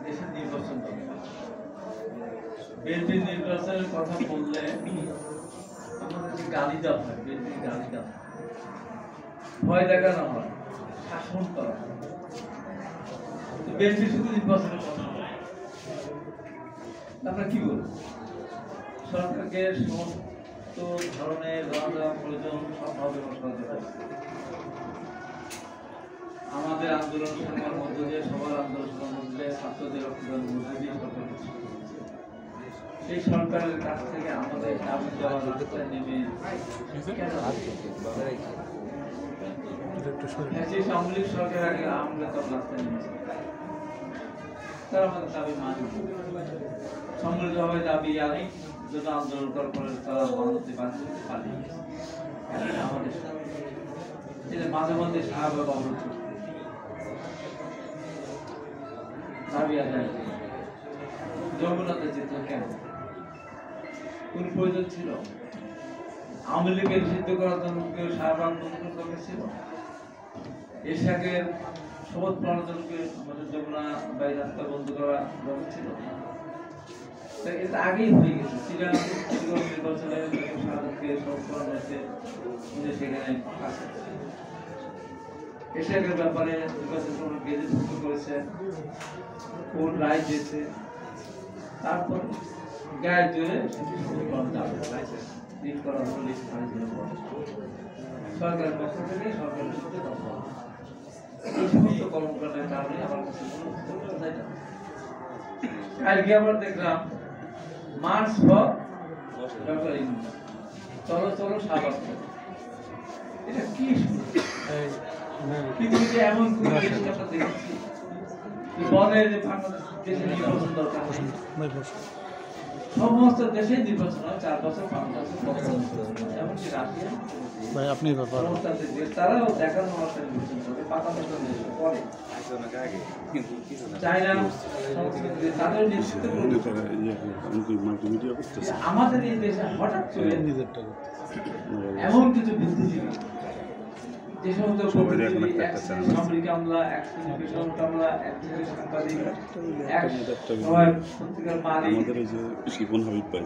দেশের নির্বাচন বিএনপির নির্বাচনের কথা বললে আমাদের যে গালি দেওয়া হয়, বিএনপির গালি দেওয়া ভয় দেখানো হয়, শাসন করা হয়। বিএনপি শুধু নির্বাচনের কথা বলে। আমরা কি বলবো? সরকারকে সমস্ত ধরনের প্রয়োজন সবভাবে আমাদের আন্দোলন সংগ্রামের মধ্য দিয়ে, সবার আন্দোলন সংগ্রামের মধ্য দিয়ে, ছাত্রদের রক্তদান মধ্য দিয়ে সরকার এই সরকারের কাছ থেকে আমাদের দাবি দেওয়ার রাস্তায় নেমে সামরিক সরকার আগে আমরা তো রাস্তায় নেমেছি, তারা আমাদের দাবি মানি সম্মিলিতভাবে দাবি আনি জন্য আন্দোলন করার পরে তারা বান্ধবতে বাধ্য হতে পারে আমাদের মাঝে মধ্যে শাহবাগ অবরোধ দাবি আদায় যমুনাতে যেত কেন? কোন প্রয়োজন ছিল? আওয়ামী লীগের সিদ্ধ করার জন্য কেউ শাহবাগ বন্ধ দরকার ছিল? এরশাদের শপথ পালনের জন্য আমাদের যমুনা বাই রাস্তা বন্ধ করা দরকার ছিল? এটা আগেই হয়ে গেছে। নির্বাচনে শাহবাগকে শপথ করানো হয়েছে, সেখানে এরশাদের ব্যাপারে নির্বাচন গেজেট করেছে, কোন রায় দিয়েছে, তারপর গায়ে জোরে সরকারের পক্ষ থেকে সরকারের সাথে কথা এই সমস্ত কর্মকাণ্ডের কারণে আমার কাছে কালকে আবার দেখলাম মার্চ ডক্টর চলো চলো শাহবাগ। এটা কি পৃথিবীতে এমন কোন দেশ আমরা দেখেছি বলে যে বাংলাদেশ দেশে নির্বাচন দরকার, সমস্ত দেশে নির্বাচন হয় 4 বছর 5 বছর, এমনকি রাশিয়া তারাও দেখানো অবস্থা নির্বাচন করে 5 বছর পরে চায়না তাদের আমাদের এই দেশে হঠাৎ করে এমন কিছু বুদ্ধিজীবী যে সমস্ত সামরিক আমলা, আমলা, সাংবাদিক,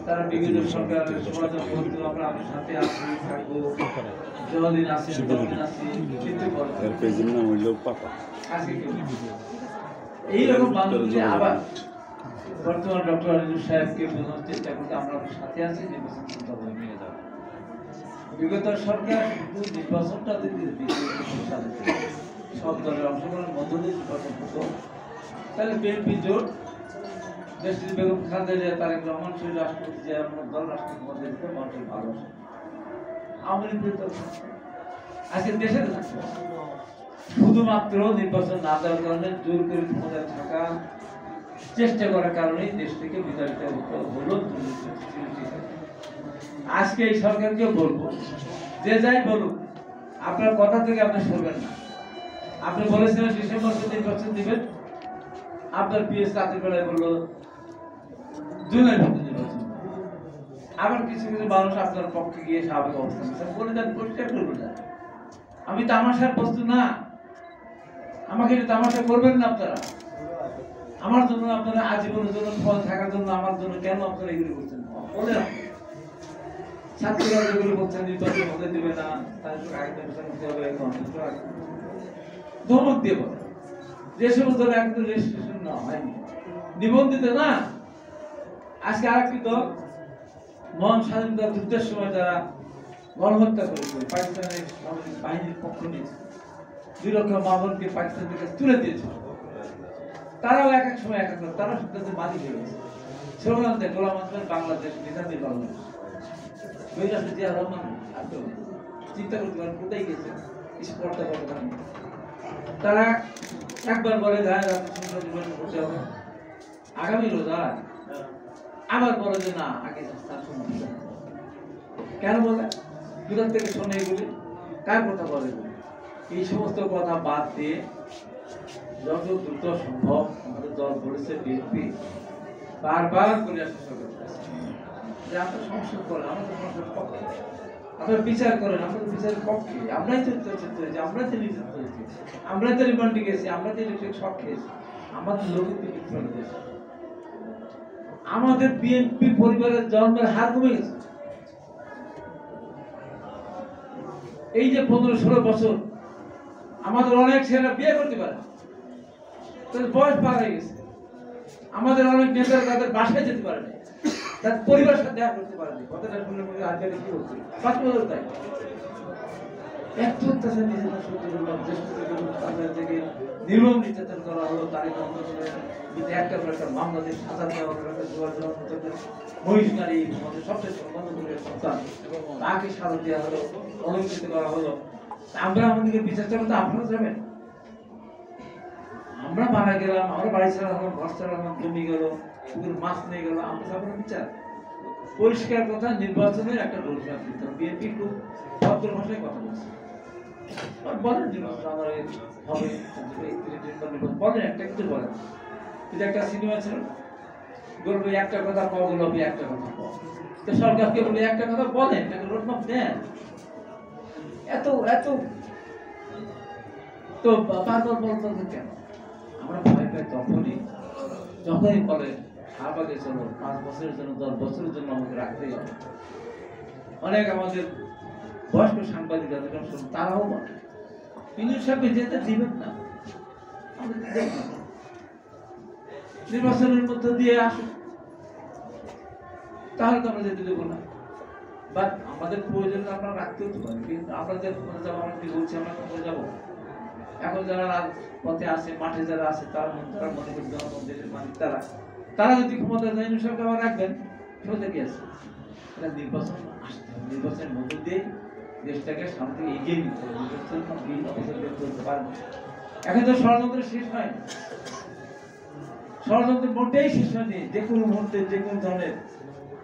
তারা বিভিন্ন সরকারের আমরা সাথে আছি, থাকবো, জলদিন আছি, এইরকম বান্ধবী আবার বর্তমান ডক্টর আলী সাহেবকে বোঝানোর চেষ্টা করতে আমরা সাথে আছি, নির্বাচন নিয়ে যাবো। বিগত সরকার নির্বাচনটা সব দলের অংশগ্রহণের মধ্য দিয়ে নির্বাচন হতো, তাহলে বিএনপি জোট দেশটির বেগম খালেদা তারেক রহমান সেই রাষ্ট্রপতি যে আমরা দল রাষ্ট্রপতি মধ্যে দিতে মানুষের ভালোবাসা আওয়ামী লীগ আজকে দেশে থাকছে শুধুমাত্র নির্বাচন না দেওয়ার কারণে জোর করে ক্ষমতায় থাকা চেষ্টা করার কারণেই দেশ থেকে বিতাড়িত হলো। আজকে এই সরকারকে বলবো, যে যাই বলুক আপনার কথা থেকে আপনি সরবেন না। আপনি বলেছিলেন ডিসেম্বর নির্বাচন দিবেন, আপনার পিএস রাতের বেলায় বললো জুলাই নির্বাচন। আবার কিছু কিছু মানুষ আপনার পক্ষে গিয়ে স্বাভাবিক অবস্থান বলে দেন, পরিষ্কার করবেন না। আমি তামাশার বস্তু না, আমাকে এটা তামাশা করবেন না আপনারা। আমার জন্য আপনারা আজীবনের জন্য ফল থাকার জন্য আমার জন্য কেন আপনারা এগুলো করছেন বলে না। ছাত্রীরা যেগুলো বলছেন নির্বাচন হতে দেবে না, ধমক দিয়ে বলে যে সমস্ত একদম রেজিস্ট্রেশন না হয়নি, নিবন্ধিত না। আজকে আরেকটি দল মহান স্বাধীনতা যুদ্ধের সময় যারা গণহত্যা করেছে, পাকিস্তানের বাহিনীর পক্ষ নিয়েছে, 2 লক্ষ মা-বোনকে পাকিস্তান থেকে তুলে দিয়েছে, তারাও এক এক সময় এক এক তারা তাদের মালিক হয়ে গেছে। স্লোগান দেয় গোলাম আজমের বাংলাদেশ, নেতাজির বাংলাদেশ। চিন্তা করতে পারেন কোথায় গেছে তারা। একবার বলে করতে হবে আগামী রোজায়, আবার বলে যে না আগে কেন বলে কোথা থেকে শোনে এগুলি, কার কথা বলে? এই সমস্ত কথা বাদ দিয়ে যত দ্রুত সম্ভব আমাদের দল বলেছে বিএনপি বারবার করে আসতে যে আপনার সংসদ করেন, আমাদের সংসদ পক্ষে আপনারা বিচার করেন, আমাদের বিচারের পক্ষে। আমরাই তো হয়েছি, আমরাই তো নির্যাতিত হয়েছি, আমরাই তো রিমান্ডে গেছি, আমরাই তো ইলেকট্রিক শক খেয়েছি, আমাদের লোকের দিকে চলে গেছে। আমাদের বিএনপি পরিবারের জন্মের হার কমে গেছে। এই যে 15-16 বছর আমাদের অনেক ছেলেরা বিয়ে করতে পারে, তাদের বয়স পার হয়ে গেছে। আমাদের অনেক নেতারা তাদের বাসায় যেতে পারে না, তার পরিবারের সাথে দেখা করতে পারে না। কথাটা শুনলে মনে আজকে কি হচ্ছে 5 বছর তাই এত অত্যাচার নিজেদের সত্যি করলাম, তাদের থেকে নির্মম নির্যাতন করা হলো। তারিখ কিন্তু একটা করে একটা মামলা দিয়ে সাজা দেওয়া হলো। মহিষ নারী আমাদের সবচেয়ে সম্মানজনক সন্তান, তাকে সাজা দেওয়া হলো, অলঙ্কৃত করা হলো। আমরা আমাদেরকে বিচার চালাতে তো আপনারা যাবেন। আমরা মারা গেলাম, আমরা বাড়ি ছাড়া হলাম, ঘর ছাড়া হলাম, জমি গেল, পুকুর মাছ নিয়ে গেল, আমরা যাবো না বিচার? পরিষ্কার কথা, নির্বাচনের একটা রোডম্যাপ দিতে হবে। বিএনপি খুব ভদ্র ভাষায় কথা বলছে, বলেন নির্বাচন আমার হবে, বলেন একটা কিছু বলেন। কিন্তু একটা সিনেমা ছিল, বলবো একটা কথা কও, বলবো একটা কথা কও। তো সরকারকে বলে একটা কথা বলেন, একটা রোডম্যাপ দেন। এত এত তো বারবার বলতে কেন? আমরা ভয় পাই যখনই বলে শাহবাগে চলো, 5 বছরের জন্য 10 বছরের জন্য আমাকে রাখতেই হবে। অনেক আমাদের বয়স্ক সাংবাদিক তারাও বলে ইউনিট সাহেব যেতে দিবেন না, নির্বাচনের মধ্যে দিয়ে আসুন, তাহলে তো আমরা যেতে দেবো না। বাট আমাদের প্রয়োজন আমরা রাখতে হতে পারি, কিন্তু আমরা যে যাবো, আমরা কি বলছি আমরা কোথায় যাবো? এখন যারা পথে আছে, মাঠে যারা আছে, তারা মনে করি জনগণের মালিক, তারা যদি ক্ষমতা যায় সরকার আবার রাখবেন, সেটা কি আছে? এটা নির্বাচন আসতে হবে, নির্বাচনের মধ্য দিয়ে দেশটাকে সামনে থেকে এগিয়ে নিতে হবে। এখন তো ষড়যন্ত্র শেষ হয়, ষড়যন্ত্র মোটেই শেষ হয়নি। যে কোনো মুহূর্তে যে কোনো ধরনের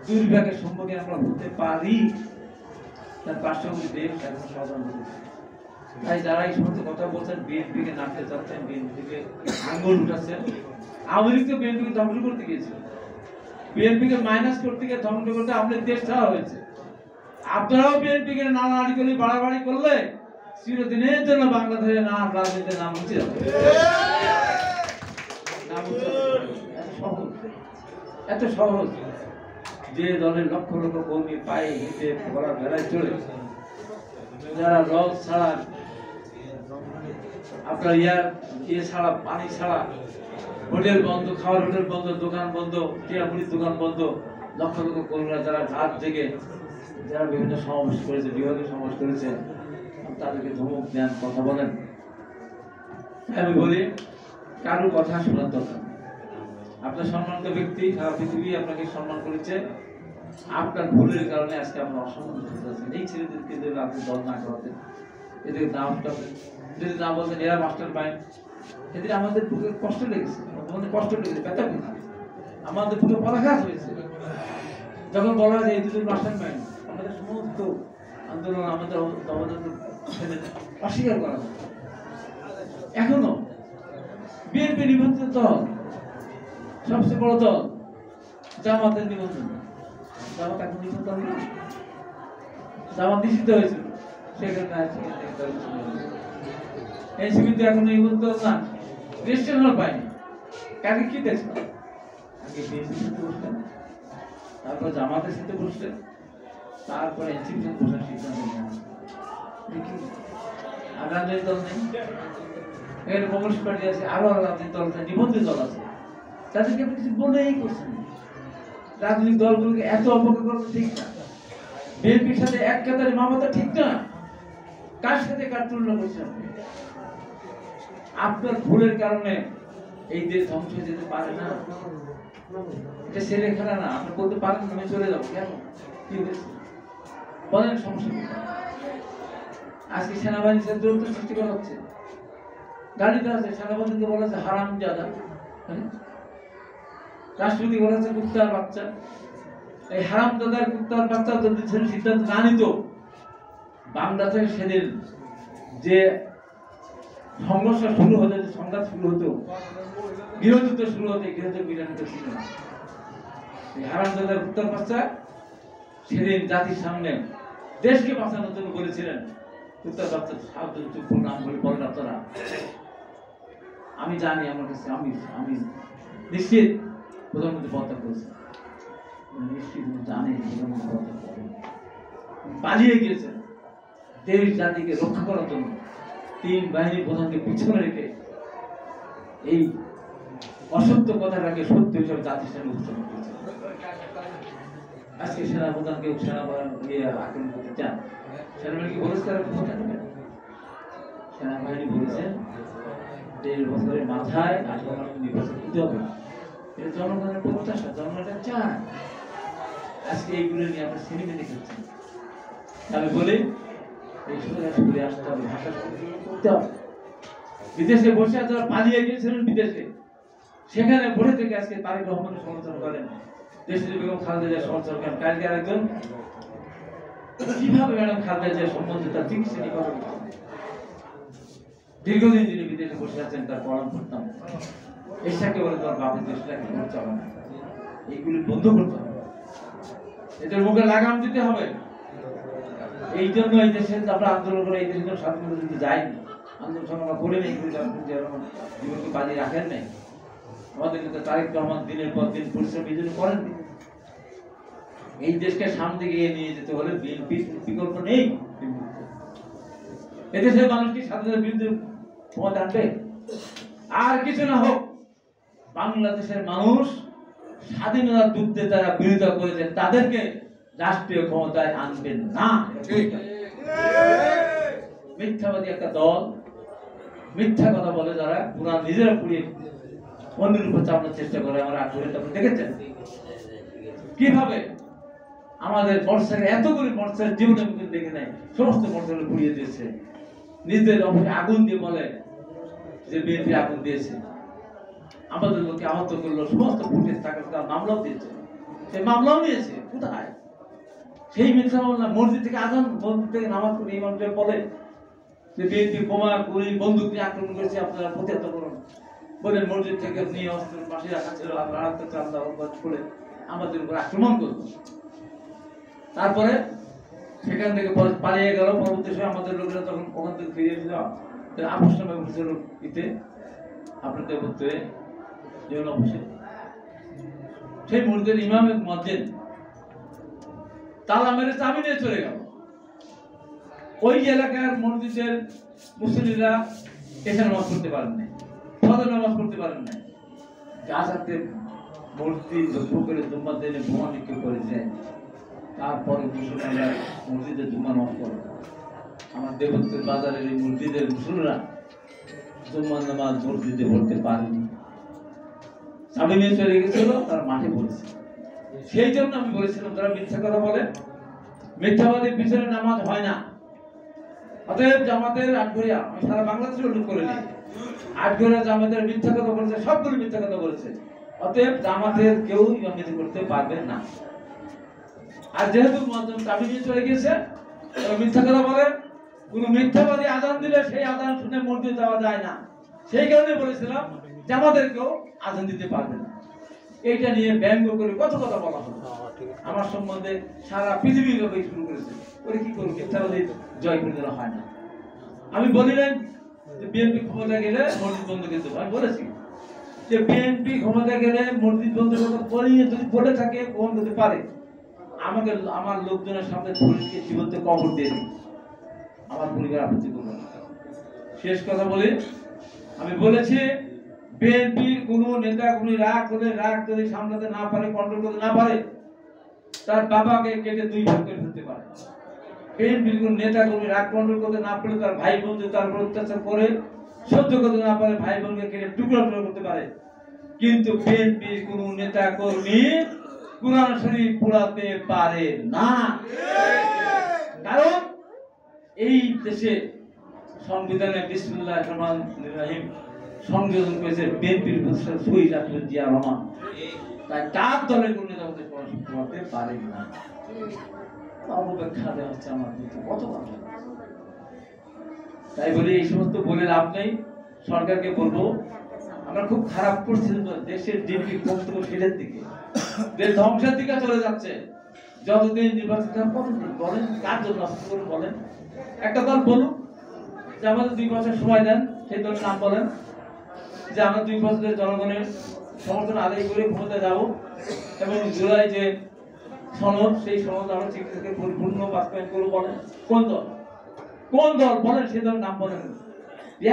দুর্ভাগ্যের সম্মুখীন আমরা হতে পারি, তার পার্শ্ববর্তী দেশ এখন ষড়যন্ত্র করছে। তাই যারা এই সমস্ত কথা বলছেন, বিএনপিকে নামতে চাচ্ছেন, বিএনপিকে আঙ্গুল উঠাচ্ছেন, আওয়ামী লীগ তো বিএনপিকে ধ্বংস করতে গিয়েছিল, বিএনপিকে মাইনাস করতে গিয়ে ধ্বংস করতে আমাদের দেশ ছাড়া হয়েছে। আপনারাও বিএনপিকে নাড়ানাড়ি করে বাড়াবাড়ি করলে চিরদিনের জন্য বাংলাদেশের নাম রাজনীতির নাম মুছে যাবে। এত সহজ যে দলের লক্ষ লক্ষ কর্মী পায়ে হেঁটে পড়ার বেলায় চলে, যারা লজ ছাড়া, আপনার ইয়ে ছাড়া, পানি ছাড়া, হোটেল বন্ধ, খাওয়ার হোটেল বন্ধ, দোকান বন্ধ, টিয়ামুড়ির দোকান বন্ধ, লক্ষ লক্ষ কর্মীরা যারা রাত জেগে যারা বিভিন্ন সমাবেশ করেছে, বিভাগীয় সমাবেশ করেছে, তাদেরকে ধমক দেন, কথা বলেন। আমি বলি কারো কথা শোনার দরকার। আপনার সম্মানিত ব্যক্তি, সারা পৃথিবী আপনাকে সম্মান করেছে, আপনার ভুলের কারণে আজকে আমরা অসম্মান করতেছেন। এই ছেলেদেরকে যদি আপনি দল না করাতেন, এদের নামটা যদি না বলতেন এরা মাস্টার মাইন্ড, এদের আমাদের বুকে কষ্ট লেগেছে, আমাদের কষ্ট লেগেছে, ব্যথা পেয়েছে, আমাদের বুকে পরাঘাত হয়েছে। যখন বলা যায় এই দুজন মাস্টার মাইন্ড, আমাদের সমস্ত আন্দোলন, আমাদের অস্বীকার করা হয়। এখনো বিএনপি নিবন্ধিত দল, সবচেয়ে বড় দল, জামাতের নিবন্ধন, জামাত এখন নিবন্ধন না, জামাত নিষিদ্ধ হয়েছিল, সেখানে এনসিপিতে এখন নিবন্ধন না, রেজিস্ট্রেশন পায়নি। কাকে কি দেখছেন? আগে বিএনপির সাথে বসলেন, তারপর জামাতের সাথে বসলেন, তারপরে এনসিপির সাথে বসার সিদ্ধান্ত নেওয়া। আর রাজনৈতিক দল নেই, এখানে কমিউনিস্ট পার্টি আছে, আরো রাজনৈতিক দল আছে, নিবন্ধিত দল আছে, তাদেরকে আপনি কিছু বলেই করছেন। রাজনৈতিক দলগুলোকে এত অবজ্ঞা করা ঠিক না, বিএনপির সাথে এক কাতারে মামাতা ঠিক না। কার সাথে কার তুলনা করছেন? আপনার ভুলের কারণে এই দেশ ধ্বংস হয়ে যেতে পারে না। এটা ছেলে খেলা না। আপনি বলতে পারেন আমি চলে যাবো, কেন? কি হয়েছে বলেন, সমস্যা কি? আজকে সেনাবাহিনীর সাথে দূরত্ব সৃষ্টি করা হচ্ছে। গাড়িতে আছে সেনাবাহিনীকে বলা হচ্ছে হারাম জাদা, রাষ্ট্রপতি বলা হচ্ছে কুত্তার বাচ্চা। এই হারাম দাদার কুত্তার বাচ্চা যদি সিদ্ধান্ত না নিত, বাংলাদেশে সেদিন যে সংঘর্ষ শুরু হতো, যে সংঘাত শুরু হতো, গৃহযুদ্ধ শুরু হতো, গৃহযুদ্ধ বিরানিত ছিল না। এই হারাম দাদার কুত্তার বাচ্চা সেদিন জাতির সামনে দেশকে বাঁচানোর জন্য বলেছিলেন কুত্তার বাচ্চা সাহায্য নাম বলে বলেন আপনারা। আমি জানি আমার কাছে আমি আমি নিশ্চিত প্রধানমন্ত্রী পদত্যাগ করেছে, নিশ্চিত জানি প্রধানমন্ত্রী পদত্যাগ করেন, পালিয়ে গিয়েছেন দেশ জাতিকে রক্ষা করার জন্য। 3 বাহিনী প্রধানকে পিছনে রেখে এই অসত্য কথাটাকে সত্য হিসেবে জাতির সামনে উপস্থাপন করেছে। আজকে সেনাপ্রধানকে আক্রমণ করতে চান, সেনাবাহিনী বলেছে তারা ক্ষমতা নেবেন। সেনাবাহিনী বলেছেন 1.5 বছরের মাথায় 18 মাস নির্বাচন দিতে হবে, এটা জনগণের প্রত্যাশা, জনগণের চায়। আজকে এইগুলো নিয়ে আমরা সিনেমা দেখেছি। আমি বলি এই ঘুরে আসতে হবে, ভাষা করতে হবে। বিদেশে বসে যারা পালিয়ে গিয়েছিলেন বিদেশে, সেখানে বসে থেকে আজকে তারেক রহমানের সমর্থন করেন, দেশের বেগম খালেদা জিয়ার সমর্থন করেন। কালকে আরেকজন কিভাবে ম্যাডাম খালেদা জিয়ার সম্বন্ধে তার চিকিৎসা নিয়ে কথা বলছেন। দীর্ঘদিন যিনি বিদেশে বসে আছেন তার পড়ান করতাম, এসাকে বলে তোমার বাপের দেশটাকে করতে হবে না, এইগুলি বন্ধ করতে হবে, এদের মুখে লাগাম দিতে হবে। এই জন্য এই দেশে আমরা আন্দোলন করে এই দেশের স্বাধীনতা দিতে যাইনি, আন্দোলন সংগ্রাম করে নেই, জীবনকে বাজিয়ে রাখেন নাই। আমাদের কিন্তু তারেক রহমান দিনের পর দিন পরিশ্রম এই জন্য করেননি। এই দেশকে সামনে এগিয়ে নিয়ে যেতে হলে বিএনপির বিকল্প নেই। এদেশের মানুষ কি স্বাধীনতার বিরুদ্ধে ক্ষমতা আনবে? আর কিছু না হোক, বাংলাদেশের মানুষ স্বাধীনতার যুদ্ধে যারা বিরোধিতা করেছে তাদেরকে রাষ্ট্রীয় ক্ষমতায় আনবেন না। মিথ্যাবাদী একটা দল, মিথ্যা কথা বলে যারা, পুরা নিজেরা পুড়িয়ে অন্যের উপর চাপানোর চেষ্টা করে। আমরা আগ্রহে আপনি দেখেছেন কিভাবে আমাদের মর্চাকে, এতগুলি মর্চার জীবনে মুখে দেখে নেয়, সমস্ত মর্চাগুলো পুড়িয়ে দিয়েছে। নিজেদের অফিসে আগুন দিয়ে বলে যে বিএনপি আগুন দিয়েছে, আমাদের লোককে আহত করলো, সমস্ত ফুটেজ থাকার তার মামলাও দিয়েছে, সেই মামলাও নিয়েছে। কোথায় সেই মিথ্যা মামলা? মসজিদ থেকে আজান, মসজিদ থেকে নামাজ পড়ে ইমামদের বলে যে বিএনপি বোমা গুলি বন্দুক দিয়ে আক্রমণ করেছে, আপনারা প্রতিহত করুন। বলেন মসজিদ থেকে নিয়ে অস্ত্র পাশে রাখা ছিল, আমরা করে আমাদের উপর আক্রমণ করলো। তারপরে সেখান থেকে পালিয়ে গেল। পরবর্তী সময় আমাদের লোকেরা তখন ওখান থেকে ফিরে এসেছিল আপোষ নামে উঠেছিল ইতে আপনাদের উত্তরে জীবন অফিসে। সেই মসজিদের ইমামের মসজিদ তালা মেরে চাবি নিয়ে চলে গেল। ওই এলাকার মসজিদের মুসল্লিরা এসে নামাজ পড়তে পারেন নাই, ফজর নামাজ পড়তে পারেন নাই। গাছাতে মসজিদ পুকুরে জুম্মার দিনে বোমা নিক্ষেপ করেছে। তারপরে মুসলমানরা মসজিদে জুম্মা নামাজ পড়ে। আমার দেবত্বের বাজারের এই মসজিদের মুসলমানরা জুম্মার নামাজ মসজিদে পড়তে পারেনি, চাবি নিয়ে চলে গেছিল, তারা মাঠে পড়েছে। সেই জন্য আমি বলেছিলাম যারা মিথ্যা কথা বলে, মিথ্যাবাদীর পিছনে নামাজ হয় না। অতএব জামাতের আটঘরিয়া, আমি সারা বাংলাদেশে উল্লেখ করে নিই, আটঘরিয়া জামাতের মিথ্যা কথা বলেছে, সবগুলো মিথ্যা কথা বলেছে। অতএব জামাতের কেউ ইমামতি করতে পারবে না। আর যেহেতু মুয়াজ্জিন চাবি নিয়ে চলে গেছে, মিথ্যা কথা বলে, কোন মিথ্যাবাদী আজান দিলে সেই আজান শুনে মসজিদে যাওয়া যায় না। সেই কারণে বলেছিলাম জামাতেরকেও আজান দিতে পারবে না। এইটা নিয়ে ব্যঙ্গ করে কত কথা বলা হলো আমার সম্বন্ধে, সারা পৃথিবী শুরু করেছে। ওরে কি করবো, মিথ্যাবাদী জয় করে দেওয়া হয় না। আমি বলিলেন যে বিএনপি ক্ষমতা গেলে মসজিদ বন্ধ করে দেবো। আমি বলেছি যে বিএনপি ক্ষমতা গেলে মসজিদ বন্ধ করতে বলিয়ে যদি বলে থাকে গ্রহণ করতে পারে, আমাকে আমার লোকজনের সামনে পুলিশকে জীবন্ত কবর দিয়ে দিই, আমার পরিবার আপত্তি করবে না। শেষ কথা বলি, আমি বলেছি বিএনপির কোন নেতা কোন রাগ যদি সামলাতে না পারে, কন্ট্রোল করতে না পারে, তার বাবাকে কেটে 2 ভাগ করে ফেলতে পারে। বিএনপির কোন নেতা কোন রাগ কন্ট্রোল করতে না পারলে তার ভাই বোন তার উপর অত্যাচার করে সহ্য করতে না পারে, ভাই বোনকে কেটে টুকরো টুকরো করতে পারে। কিন্তু বিএনপির কোন নেতা কর্মী কুরআন শরীফ পড়াতে পারে না। কারণ এই দেশে সংবিধানে বিসমিল্লাহির রহমানির রহিম সংযোজন করেছে বিএনপির শহীদ রাষ্ট্রপতি জিয়া রহমান। তাই তার দলের কোন নেতা পড়াতে পারে না। অপব্যাখ্যা দেওয়া হচ্ছে আমার কত কথা। তাই বলি এই সমস্ত বলে লাভ নেই। সরকারকে বলবো, আমরা খুব খারাপ পরিস্থিতি, দেশের ডিপি কমতে ফেলের দিকে, দেশ ধ্বংসের দিকে চলে যাচ্ছে। যতদিন নির্বাচন বলেন কার জন্য বলেন, একটা দল বলুন যে আমাদের 2 বছর সময় দেন, সেই দলের নাম বলেন। যে আমরা 2 বছরের জনগণের সমর্থন আদায় করে ক্ষমতায় যাব এবং জুলাই যে সনদ, সেই সনদ আমরা চিকিৎসাকে পরিপূর্ণ বাস্তবায়ন করবো। বলেন কোন দল বলেন, সে দলের নাম বলেন।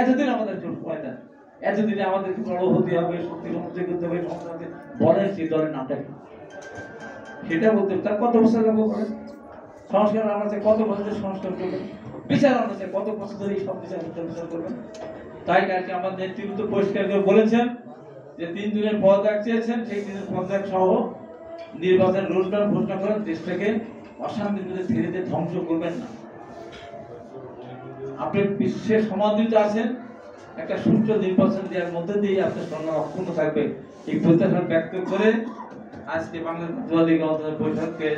এতদিন আমাদের সময় দেন, এতদিনে আমাদেরকে বড় হতে হবে, শক্তি সমুদ্র করতে হবে, বলেন সেই দলের নামটা কি? সেটা বলতে তার কত বছর লাগবে বলেন? সংস্কার আমরা কত বছর সংস্কার করবেন? বিচার আমরা কত বছর ধরে এই সব বিচার করবেন? তাই আজকে আমাদের নেতৃত্ব পরিষ্কার করে বলেছেন যে 3 দিনের পদত্যাগ চেয়েছেন, সেই 3 দিনের পদত্যাগ সহ নির্বাচন রোডম্যাপ ঘোষণা করেন। দেশটাকে অশান্তির মধ্যে ধীরে ধীরে ধ্বংস করবেন না। আপনি বিশ্বের সমাদৃত আছেন, একটা সুষ্ঠু নির্বাচন দেওয়ার মধ্যে দিয়ে আপনার সম্মান অক্ষুণ্ণ থাকবে, এই প্রত্যাশা ব্যক্ত করে আজকে বাংলাদেশ জাতীয়তাবাদী গণতান্ত্রিক পরিষদকে